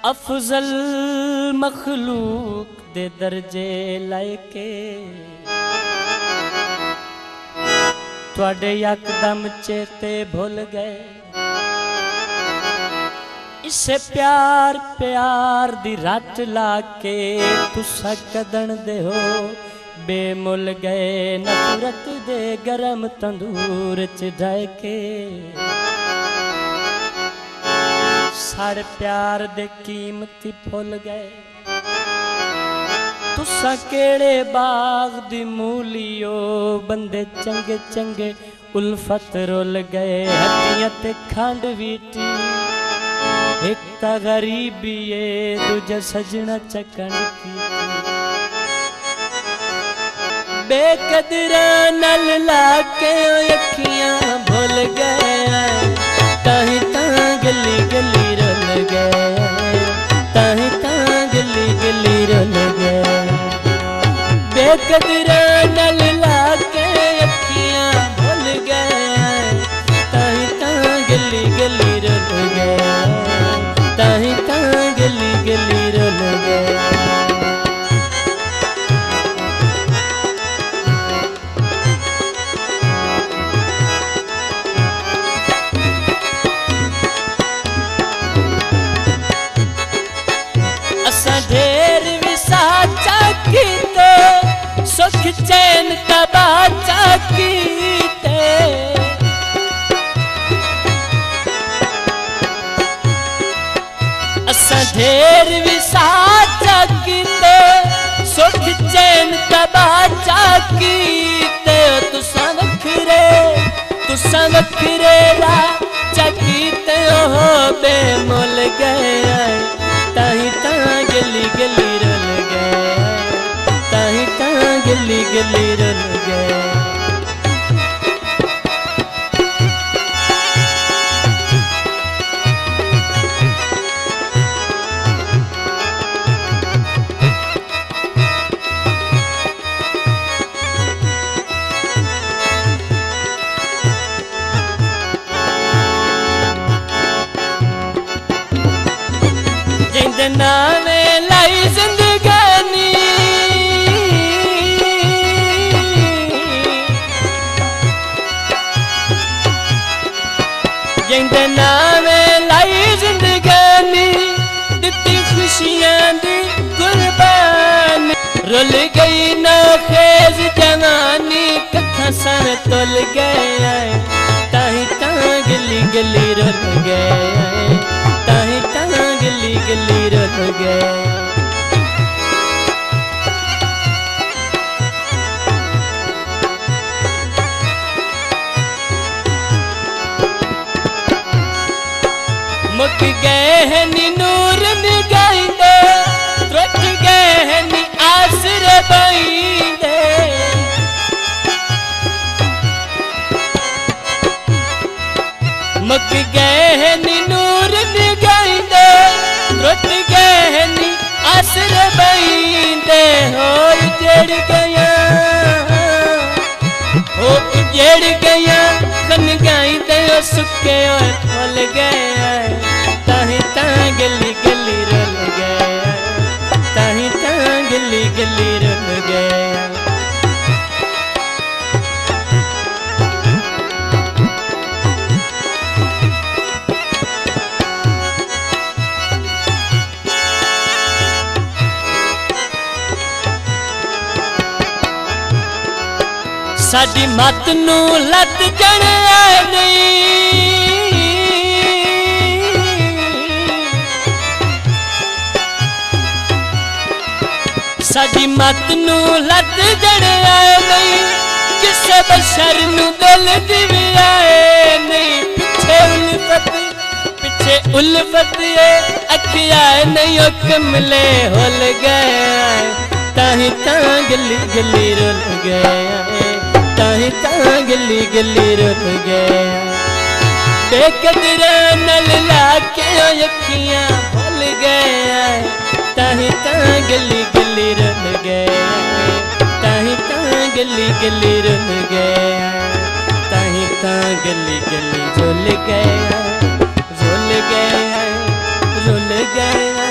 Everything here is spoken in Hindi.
अफजल मखलूक दे दर्जे लायके तुहाडे यकदम चेते भुल गए। इसे प्यार प्यार दी रट लाके तुसा कदन दे हो बेमुल गए। नफरत दे गरम तंदूर च ढाके साढ़े प्यार दे कीमती भुल गए। तुसा केड़े बाग दी मूलियो बंदे चंगे चंगे उल्फत रुल गए। हड्डियां ते खंड वीटी एक ता गरीबी है दूजा सजना चकन की। बेकदरा नल लाके अखियां भुल गए। ताही तां गली गली रुल गए। ताही तां गली गली रुल गए। बेकदरा नल लाके अखियां भुल गए। ताही तां गली गली रुल गए। ताही तां गली गली रुल गए। ढेर विसाचा कीते सुख चैन तबाचा कीते। असा ढेर विसाचा कीते सुख चैन तबाचा कीते। तुसा वखरे राचा कीते हो बेमुल गए। ताही तां गली गली रुल गए। ताही तां गली गली रुल गए। जिंदे नामे लाई जिंदगानी जिंदे नामे लाई जिंदगानी दिती खुशियां दी कुर्बानी। रुल गई ना खेज जवानी कथा सन तुल गए। ताही तां गली गली रुल गए। ताही तां गली गली रुल गए। मुक गए हैं नी नूर निगाइंदे त्रुट गए हैं नी आसरे बाइंदे। मुक गए हैं नी नूर निगाइंदे त्रुट गए हैं नी आसरे बाइंदे। हो उजड़ गया हो उजड़ गया कन गाइंदे ओ सुके और फुल गए। ताही तां गली गली रुल गए। ताही तां गली गली रुल गए। साडी मत नू लत जणिया नहीं। साडी मत नू लत जणिया नहीं। किसे बशर नू दिल दिव्या नहीं। पिछे उल्फत अखिया नहीं ओ कमले हुल गए। ताही तां गली गली रुल गए। ताही तां गली गली रुल गए। बेकदरा नल लाके अखियां भुल गए। ताही तां गली गली रुल गए। ताही तां गली गली रुल गए। ताही तां गली गली रुल गए। रुल गए रुल गए।